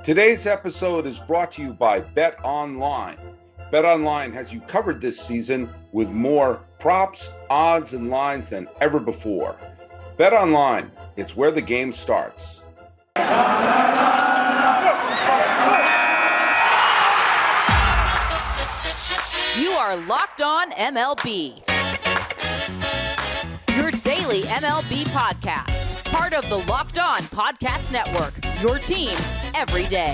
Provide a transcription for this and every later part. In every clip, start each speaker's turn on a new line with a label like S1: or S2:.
S1: Today's episode is brought to you by BetOnline. BetOnline has you covered this season with more props, odds, and lines than ever before. BetOnline, it's where the game starts.
S2: You are Locked On MLB, your daily MLB podcast, part of the Locked On Podcast Network, your team every day.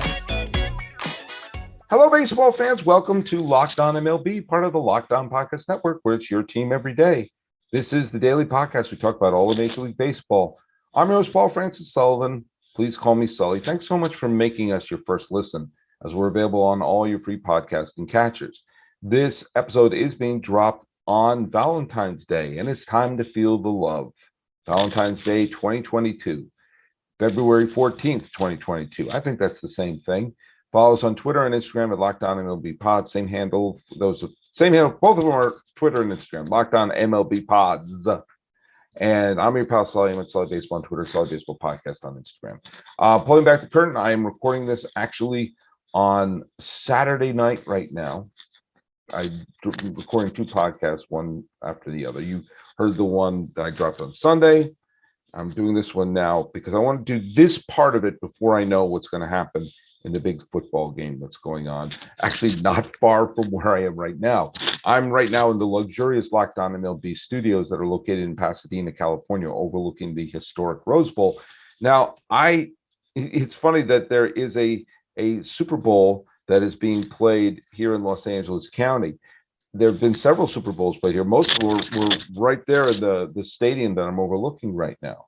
S3: Hello, baseball fans. Welcome to Locked On MLB, part of the Locked On Podcast Network, where it's your team every day. This is the daily podcast. We talk about all of Major League Baseball. I'm your host, Paul Francis Sullivan. Please call me Sully. Thanks so much for making us your first listen, as we're available on all your free podcasting catchers. This episode is being dropped on Valentine's Day, and it's time to feel the love. Valentine's Day 2022, February 14th, 2022. I think that's the same thing. Follow us on Twitter and Instagram at Locked On MLB Pod. Same handle. Both of them are Twitter and Instagram. Locked On MLB Pods. And I'm your pal Sully. I'm at Sully Baseball on Twitter, Sully Baseball Podcast on Instagram. Pulling back the curtain, I am recording this actually on Saturday night right now. I'm recording two podcasts, one after the other. You heard the one that I dropped on Sunday. I'm doing this one now because I want to do this part of it before I know what's going to happen in the big football game that's going on. Actually, not far from where I am right now. I'm right now in the luxurious Locked On MLB studios that are located in Pasadena, California, overlooking the historic Rose Bowl. Now, it's funny that there is a Super Bowl that is being played here in Los Angeles County. There have been several Super Bowls played here. Most were right there in the stadium that I'm overlooking right now.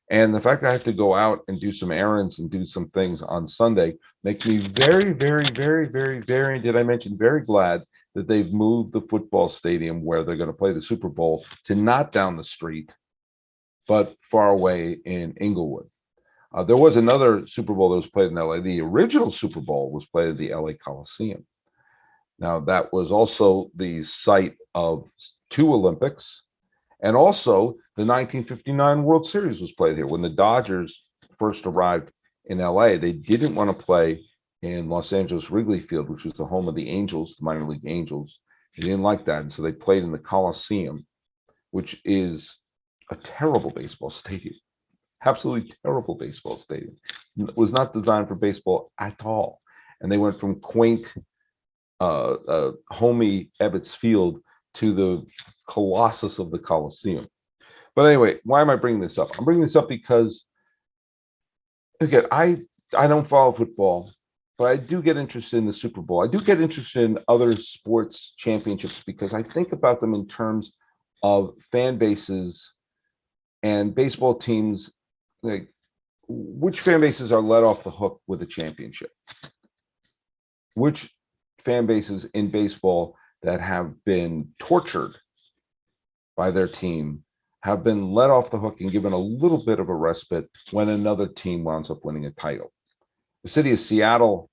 S3: And the fact that I have to go out and do some errands and do some things on Sunday makes me very, very, very, very, very, did I mention, very glad that they've moved the football stadium where they're going to play the Super Bowl to not down the street, but far away in Inglewood. There was another Super Bowl that was played in LA. The original Super Bowl was played at the LA Coliseum. Now, that was also the site of two Olympics, and also the 1959 World Series was played here. When the Dodgers first arrived in LA, they didn't want to play in Los Angeles Wrigley Field, which was the home of the Angels, the minor league Angels. They didn't like that, and so they played in the Coliseum, which is a terrible baseball stadium. Absolutely terrible baseball stadium. It was not designed for baseball at all. And they went from quaint, homey Ebbets Field to the colossus of the Coliseum. But anyway, why am I bringing this up? I'm bringing this up because, again, I don't follow football, but I do get interested in the Super Bowl. I do get interested in other sports championships because I think about them in terms of fan bases and baseball teams. Like, which fan bases are let off the hook with a championship? Which fan bases in baseball that have been tortured by their team have been let off the hook and given a little bit of a respite when another team winds up winning a title? The city of Seattle,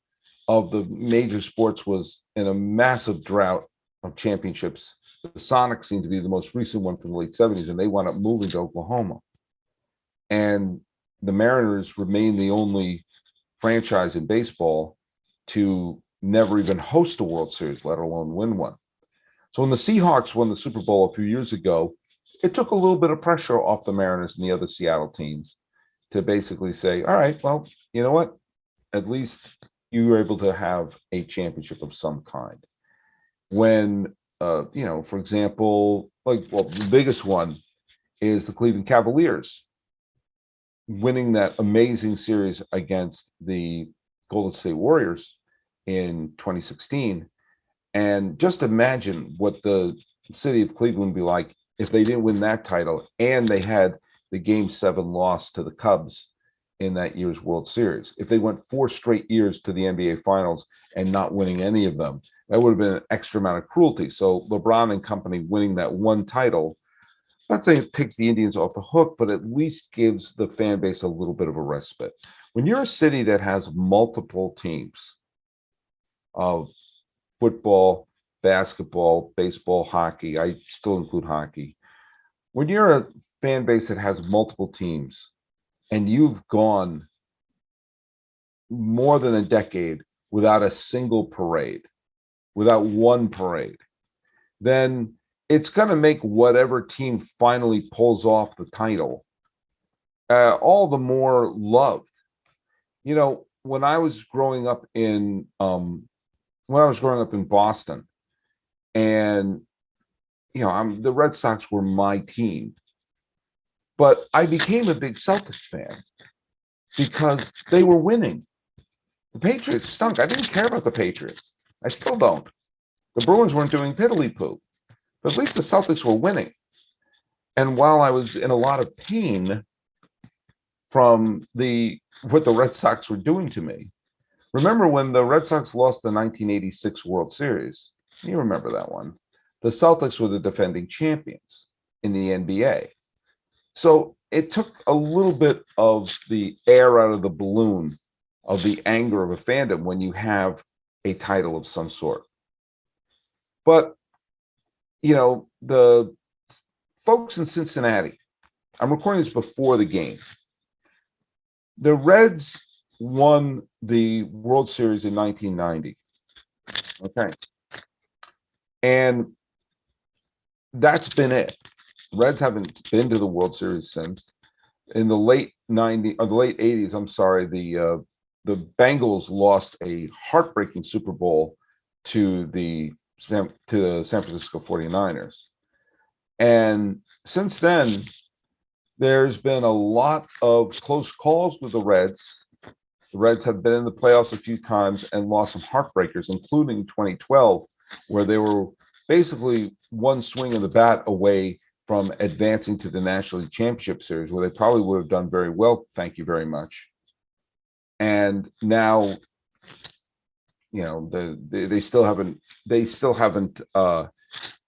S3: of the major sports, was in a massive drought of championships. The Sonics seem to be the most recent one from the late 70s, and they wound up moving to Oklahoma. And the Mariners remain the only franchise in baseball to never even host a World Series, let alone win one. So when the Seahawks won the Super Bowl a few years ago, it took a little bit of pressure off the Mariners and the other Seattle teams to basically say, all right, well, you know what? At least you were able to have a championship of some kind. When, for example, the biggest one is the Cleveland Cavaliers winning that amazing series against the Golden State Warriors in 2016. And just imagine what the city of Cleveland would be like if they didn't win that title and they had the Game 7 loss to the Cubs in that year's World Series. If they went 4 straight years to the NBA Finals and not winning any of them, that would have been an extra amount of cruelty. So LeBron and company winning that one title, I'm not saying it takes the Indians off the hook, but at least gives the fan base a little bit of a respite. When you're a city that has multiple teams of football, basketball, baseball, hockey, I still include hockey. When you're a fan base that has multiple teams and you've gone more than a decade without a single parade, without one parade, then it's going to make whatever team finally pulls off the title all the more loved. You know, when I was growing up in Boston, and the Red Sox were my team, but I became a big Celtics fan because they were winning. The Patriots stunk. I didn't care about the Patriots. I still don't. The Bruins weren't doing piddly-poo, but at least the Celtics were winning. And while I was in a lot of pain from what the Red Sox were doing to me, remember when the Red Sox lost the 1986 World Series? You remember that one. The Celtics were the defending champions in the NBA. So it took a little bit of the air out of the balloon of the anger of a fandom when you have a title of some sort. But, the folks in Cincinnati, I'm recording this before the game. The Reds won the World Series in 1990. Okay. And that's been it. Reds haven't been to the World Series since. In the late 80s, I'm sorry, the Bengals lost a heartbreaking Super Bowl to the San Francisco 49ers. And since then, there's been a lot of close calls with the Reds. The Reds have been in the playoffs a few times and lost some heartbreakers, including 2012, where they were basically one swing of the bat away from advancing to the National League Championship Series, where they probably would have done very well. Thank you very much. And now, they still haven't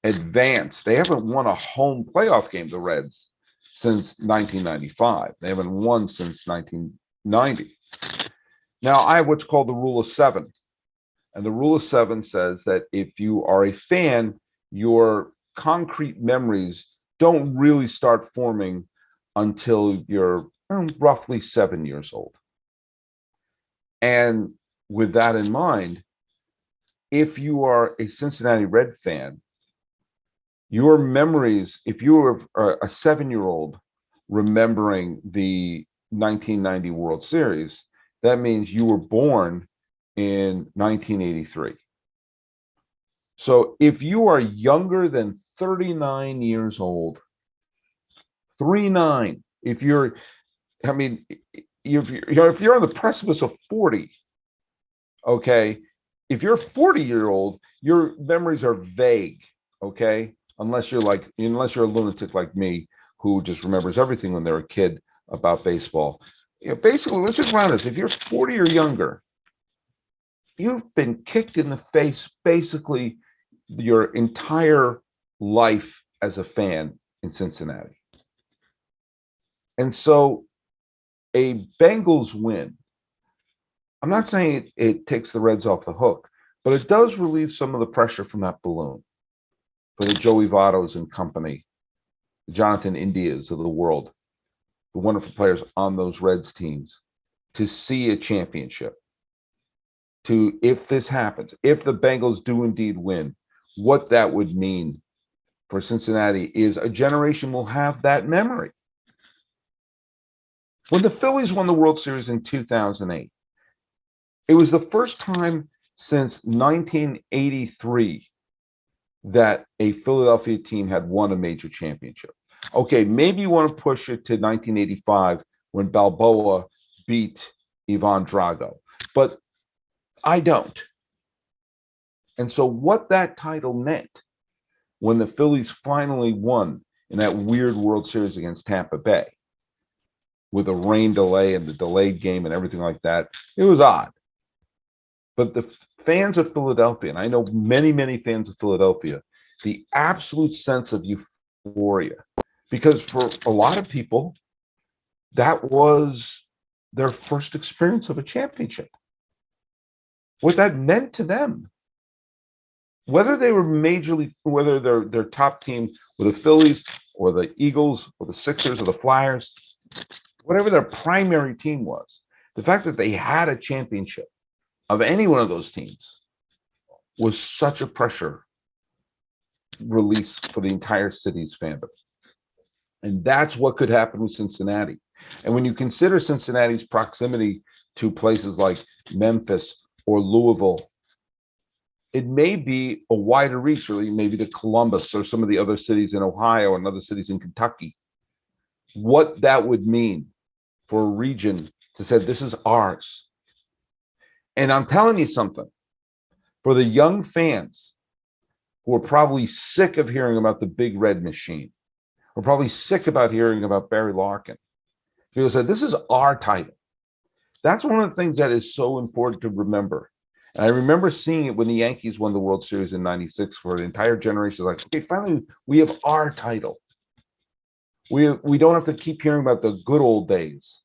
S3: advanced. They haven't won a home playoff game, the Reds, since 1995. They haven't won since 1990. Now, I have what's called the Rule of Seven. And the Rule of Seven says that if you are a fan, your concrete memories don't really start forming until you're roughly 7 years old. And with that in mind, if you are a Cincinnati Red fan, your memories, if you were a 7-year-old remembering the 1990 World Series, that means you were born in 1983. So if you are younger than 39 years old, 39, if you're on the precipice of 40, okay, if you're a 40-year-old, your memories are vague, okay, unless you're a lunatic like me who just remembers everything when they're a kid about baseball. Basically, let's just round this. If you're 40 or younger, you've been kicked in the face basically your entire life as a fan in Cincinnati. And so a Bengals win, I'm not saying it takes the Reds off the hook, but it does relieve some of the pressure from that balloon for the Joey Vottos and company, the Jonathan Indias of the world, the wonderful players on those Reds teams, to see a championship. If this happens, if the Bengals do indeed win, what that would mean for Cincinnati is a generation will have that memory. When the Phillies won the World Series in 2008, it was the first time since 1983 that a Philadelphia team had won a major championship. Okay, maybe you want to push it to 1985 when Balboa beat Ivan Drago, but I don't. And so what that title meant when the Phillies finally won in that weird World Series against Tampa Bay with a rain delay and the delayed game and everything like that, it was odd. But the fans of Philadelphia, and I know many, many fans of Philadelphia, the absolute sense of euphoria, because for a lot of people, that was their first experience of a championship. What that meant to them, whether they were whether their top team were the Phillies or the Eagles or the Sixers or the Flyers, whatever their primary team was, The fact that they had a championship of any one of those teams was such a pressure release for the entire city's fandom. And that's what could happen with Cincinnati. And when you consider Cincinnati's proximity to places like Memphis or Louisville, it may be a wider reach, or maybe to Columbus or some of the other cities in Ohio and other cities in Kentucky. What that would mean for a region to say, this is ours. And I'm telling you something, for the young fans who are probably sick of hearing about the Big Red Machine, we're probably sick about hearing about Barry Larkin, people say, this is our title. That's one of the things that is so important to remember. And I remember seeing it when the Yankees won the World Series in '96 for an entire generation. Like, okay, finally, we have our title. We don't have to keep hearing about the good old days.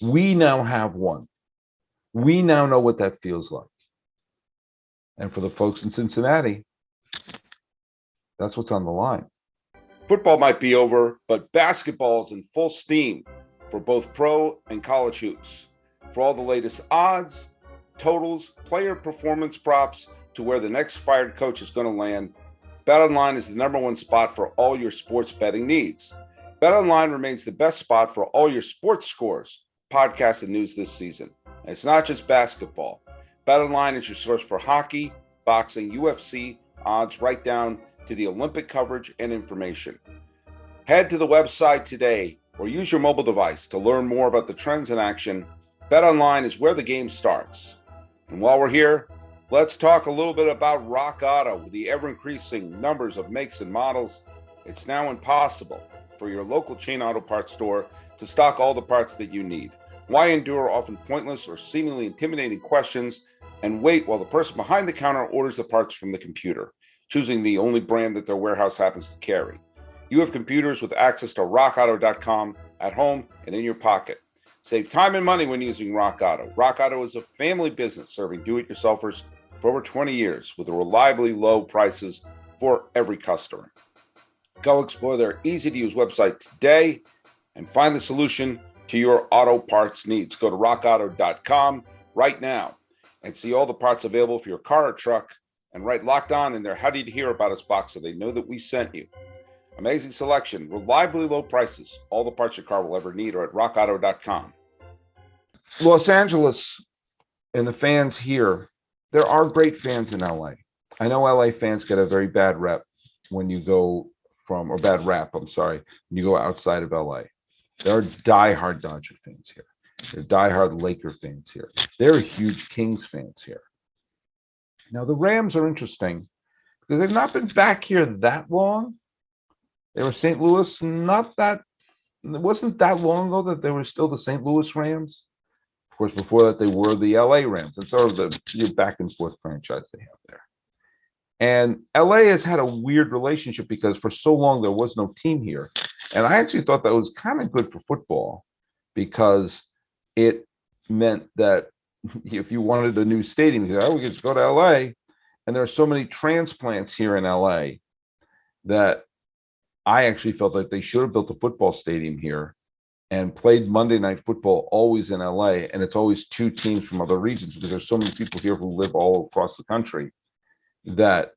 S3: We now have one. We now know what that feels like. And for the folks in Cincinnati, that's what's on the line.
S1: Football might be over, but basketball is in full steam for both pro and college hoops. For all the latest odds, totals, player performance props, to where the next fired coach is going to land, BetOnline is the number one spot for all your sports betting needs. BetOnline remains the best spot for all your sports scores, podcasts, and news this season. And it's not just basketball. BetOnline is your source for hockey, boxing, UFC, odds, right down to the Olympic coverage and information. Head to the website today or use your mobile device to learn more about the trends in action. BetOnline is where the game starts. And while we're here, let's talk a little bit about Rock Auto. With the ever-increasing numbers of makes and models, it's now impossible for your local chain auto parts store to stock all the parts that you need. Why endure often pointless or seemingly intimidating questions and wait while the person behind the counter orders the parts from the computer, choosing the only brand that their warehouse happens to carry? You have computers with access to rockauto.com at home and in your pocket. Save time and money when using Rock Auto. Rock Auto is a family business serving do-it-yourselfers for over 20 years with reliably low prices for every customer. Go explore their easy-to-use website today and find the solution to your auto parts needs. Go to rockauto.com right now and see all the parts available for your car or truck, and write Locked On in their How Did You Hear About Us box so they know that we sent you. Amazing selection, reliably low prices. All the parts your car will ever need are at rockauto.com.
S3: Los Angeles and the fans here, there are great fans in LA. I know LA fans get a very bad rep when you go from, or bad rap, I'm sorry, when you go outside of LA. There are diehard Dodger fans here. There are diehard Laker fans here. There are huge Kings fans here. Now, the Rams are interesting because they've not been back here that long. They were St. Louis, it wasn't that long ago that they were still the St. Louis Rams. Of course, before that, they were the LA Rams. And sort of the back and forth franchise they have there. And LA has had a weird relationship because for so long there was no team here. And I actually thought that was kind of good for football because it meant that if you wanted a new stadium, you said, we could just go to LA. And there are so many transplants here in LA that I actually felt like they should have built a football stadium here and played Monday Night Football always in LA. And it's always two teams from other regions because there's so many people here who live all across the country that,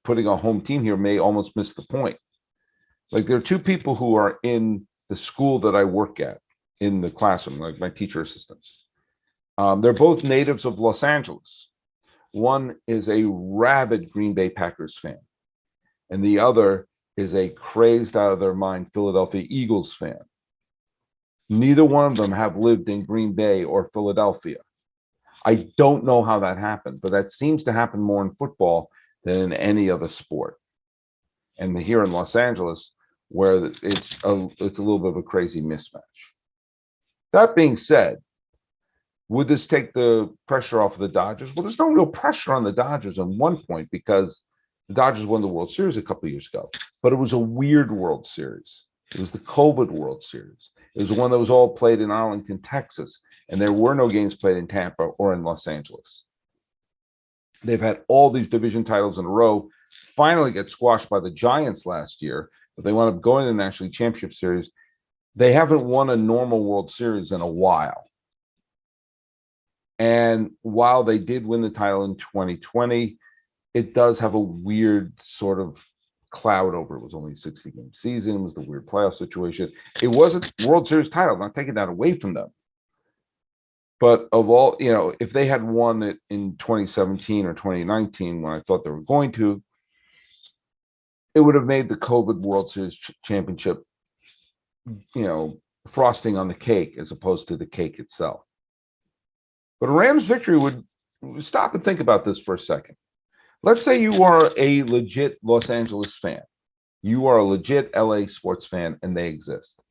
S3: putting a home team here may almost miss the point. Like, there are two people who are in the school that I work at in the classroom, like my teacher assistants. They're both natives of Los Angeles. One is a rabid Green Bay Packers fan, and the other is a crazed out of their mind Philadelphia Eagles fan. Neither one of them have lived in Green Bay or Philadelphia. I don't know how that happened, but that seems to happen more in football than in any other sport. And here in Los Angeles, where it's a little bit of a crazy mismatch. That being said, would this take the pressure off of the Dodgers? Well, there's no real pressure on the Dodgers at one point because the Dodgers won the World Series a couple of years ago, but it was a weird World Series. It was the COVID World Series. It was one that was all played in Arlington, Texas, and there were no games played in Tampa or in Los Angeles. They've had all these division titles in a row, finally get squashed by the Giants last year, but they wound up going to the National League Championship Series. they haven't won a normal World Series in a while. And while they did win the title in 2020, it does have a weird sort of cloud over it. It was only a 60-game season. It was the weird playoff situation. It wasn't World Series title. I'm not taking that away from them. But of all, if they had won it in 2017 or 2019, when I thought they were going to, it would have made the COVID World Series championship, frosting on the cake as opposed to the cake itself. But a Rams victory would stop and think about this for a second. Let's say you are a legit Los Angeles fan. You are a legit LA sports fan, and they exist.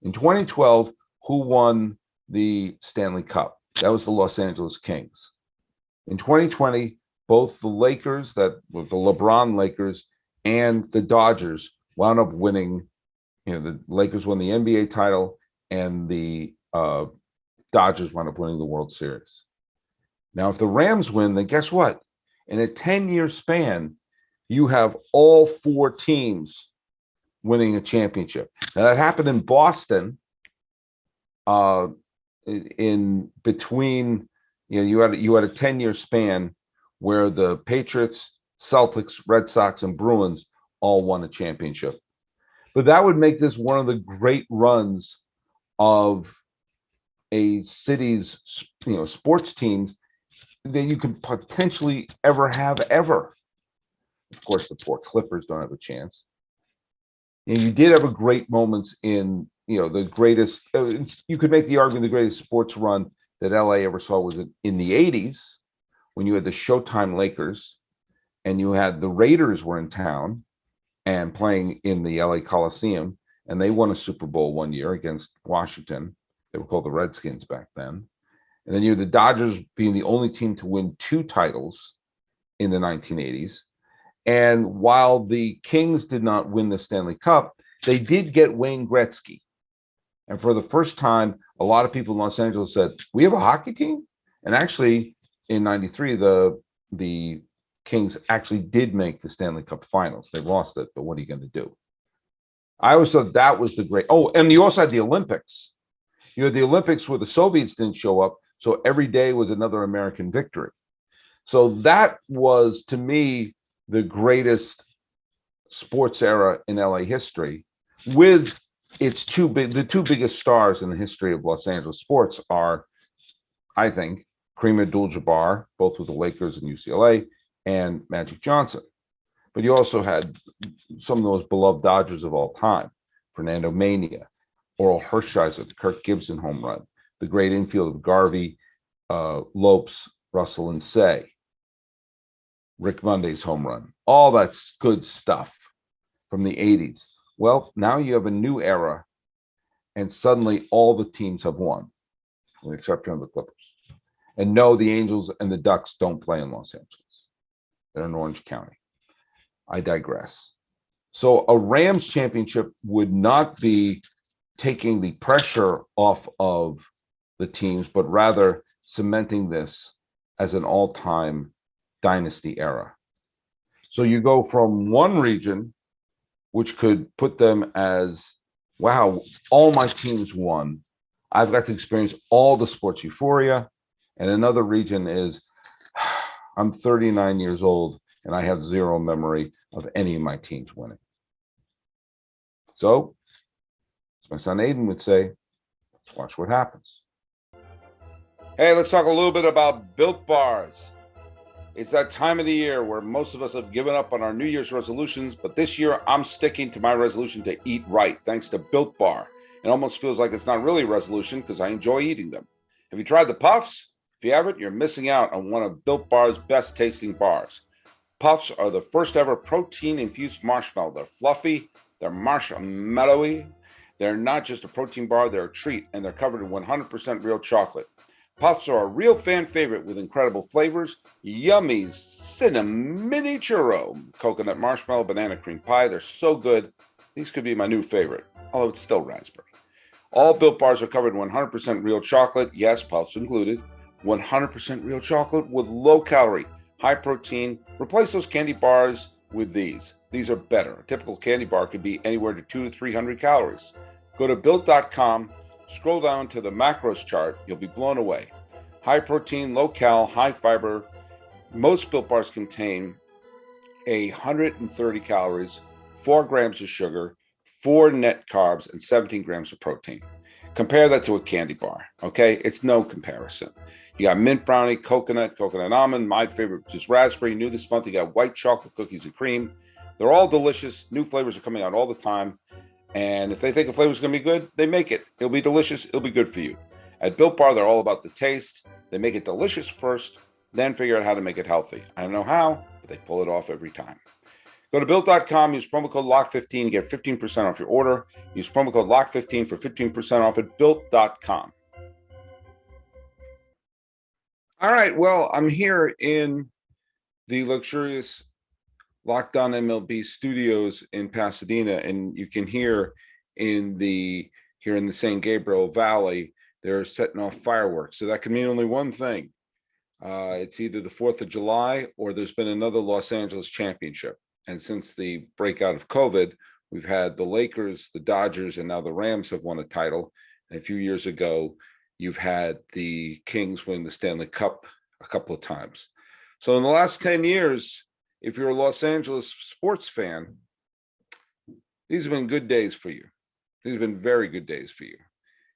S3: In 2012, who won the Stanley Cup? That was the Los Angeles Kings. In 2020, both the Lakers, that were the LeBron Lakers, and the Dodgers wound up winning. The Lakers won the NBA title, and the Dodgers wound up winning the World Series. Now, if the Rams win, then guess what? In a 10-year span, you have all four teams winning a championship. Now, that happened in Boston. In between, you had a 10-year span where the Patriots, Celtics, Red Sox, and Bruins all won a championship. But that would make this one of the great runs of a city's, sports teams that you could potentially ever have ever. Of course, the poor Clippers don't have a chance. You did have a great moments in, the greatest. You could make the argument the greatest sports run that LA ever saw was in the 80s, when you had the Showtime Lakers, and you had the Raiders were in town and playing in the LA Coliseum, and they won a Super Bowl one year against Washington. They were called the Redskins back then. And then you had the Dodgers being the only team to win 2 titles in the 1980s. And while the Kings did not win the Stanley Cup, they did get Wayne Gretzky. And for the first time, a lot of people in Los Angeles said, we have a hockey team? And actually, in 93, the Kings actually did make the Stanley Cup finals. They lost it, but what are you going to do? I always thought that was the great. Oh, and you also had the Olympics. You had the Olympics where the Soviets didn't show up, so every day was another American victory. So that was, to me, the greatest sports era in LA history. With its the two biggest stars in the history of Los Angeles sports are, I think, Kareem Abdul-Jabbar, both with the Lakers and UCLA, and Magic Johnson. But you also had some of those beloved Dodgers of all time, Fernando Mania, Oral Hershiser, the Kirk Gibson home run, the great infield of Garvey, Lopes, Russell, and Say, Rick Monday's home run, all that's good stuff from the 80s. Well, now you have a new era, and suddenly all the teams have won, with the exception of the Clippers. And no, the Angels and the Ducks don't play in Los Angeles. They're in Orange County. I digress. So a Rams championship would not be taking the pressure off of the teams, but rather cementing this as an all-time dynasty era. So you go from one region, which could put them as, wow, all my teams won. I've got to experience all the sports euphoria. And another region is, I'm 39 years old and I have zero memory of any of my teams winning. So, as my son Aiden would say, let's watch what happens.
S1: Hey, let's talk a little bit about Built Bars. It's that time of the year where most of us have given up on our New Year's resolutions, but this year I'm sticking to my resolution to eat right, thanks to Built Bar. It almost feels like it's not really a resolution because I enjoy eating them. Have you tried the Puffs? If you haven't, you're missing out on one of Built Bar's best tasting bars. Puffs are the first ever protein-infused marshmallow. They're fluffy, they're marshmallowy. They're not just a protein bar, they're a treat, and they're covered in 100% real chocolate. Puffs are a real fan favorite with incredible flavors. Yummy cinnamon churro, coconut marshmallow, banana cream pie. They're so good. These could be my new favorite, although it's still raspberry. All Built Bars are covered in 100% real chocolate. Yes, Puffs included. 100% real chocolate with low calorie, high protein. Replace those candy bars with these. These are better. A typical candy bar could be anywhere to 200 to 300 calories. Go to built.com, scroll down to the macros chart. You'll be blown away. High protein, low cal, high fiber. Most Built Bars contain 130 calories, 4 grams of sugar, 4 net carbs, and 17 grams of protein. Compare that to a candy bar, okay? It's no comparison. You got mint brownie, coconut almond, my favorite, which is raspberry. New this month, you got white chocolate cookies and cream. They're all delicious. New flavors are coming out all the time. And if they think a flavor is going to be good, they make it. It'll be delicious. It'll be good for you. At Built Bar, they're all about the taste. They make it delicious first, then figure out how to make it healthy. I don't know how, but they pull it off every time. Go to Built.com, use promo code LOCK15 to get 15% off your order. Use promo code LOCK15 for 15% off at Built.com. All right, well, I'm here in the luxurious Locked On MLB studios in Pasadena, and you can hear here in the San Gabriel Valley, they're setting off fireworks. So that can mean only one thing. It's either the 4th of July or there's been another Los Angeles championship. And since the breakout of COVID, we've had the Lakers, the Dodgers, and now the Rams have won a title. And a few years ago, you've had the Kings win the Stanley Cup a couple of times. So in the last 10 years, if you're a Los Angeles sports fan, these have been good days for you. These have been very good days for you.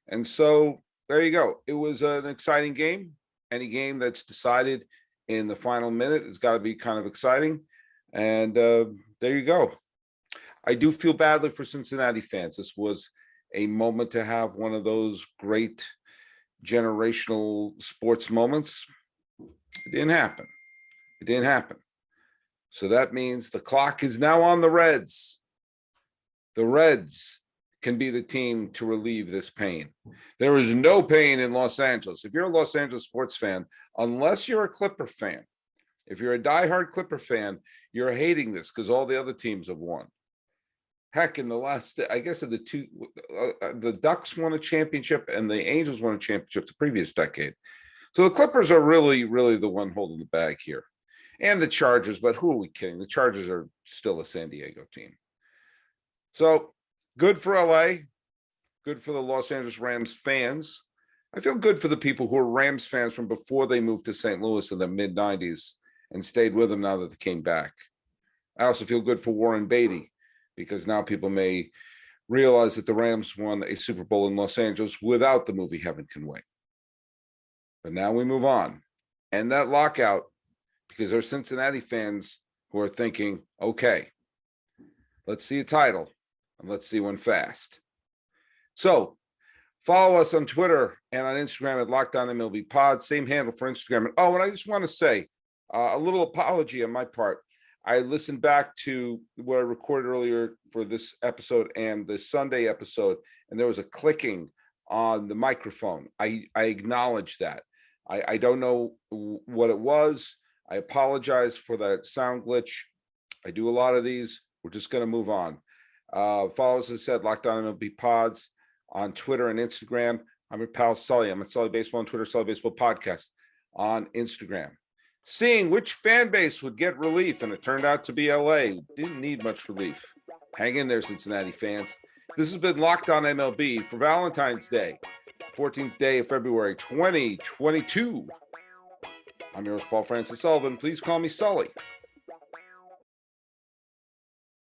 S1: And so there you go. It was an exciting game. Any game that's decided in the final minute has got to be kind of exciting. And there you go. I do feel badly for Cincinnati fans. This was a moment to have one of those great generational sports moments. It didn't happen. It didn't happen. So that means the clock is now on the Reds. The Reds can be the team to relieve this pain. There is no pain in Los Angeles. If you're a Los Angeles sports fan, unless you're a Clipper fan, if you're a diehard Clipper fan, you're hating this because all the other teams have won. Heck, in the last, I guess, of the Ducks won a championship and the Angels won a championship the previous decade. So the Clippers are really, really the one holding the bag here. And the Chargers, but who are we kidding? The Chargers are still a San Diego team. So good for LA, good for the Los Angeles Rams fans. I feel good for the people who are Rams fans from before they moved to St. Louis in the mid-90s and stayed with them now that they came back. I also feel good for Warren Beatty because now people may realize that the Rams won a Super Bowl in Los Angeles without the movie Heaven Can Wait. But now we move on. And that lockout, because there are Cincinnati fans who are thinking, okay, let's see a title and let's see one fast. So follow us on Twitter and on Instagram at Lockdown MLB Pod, same handle for Instagram. And I just want to say a little apology on my part. I listened back to what I recorded earlier for this episode and the Sunday episode, and there was a clicking on the microphone. I acknowledge that. I don't know what it was. I apologize for that sound glitch. I do a lot of these. We're just going to move on. Follow us, as I said, Locked On MLB Pods on Twitter and Instagram. I'm your pal Sully. I'm at Sully Baseball on Twitter, Sully Baseball Podcast on Instagram. Seeing which fan base would get relief, and it turned out to be LA. Didn't need much relief. Hang in there, Cincinnati fans. This has been Locked On MLB for Valentine's Day, 14th day of February, 2022. I'm your host, Paul Francis Sullivan. Please call me Sully.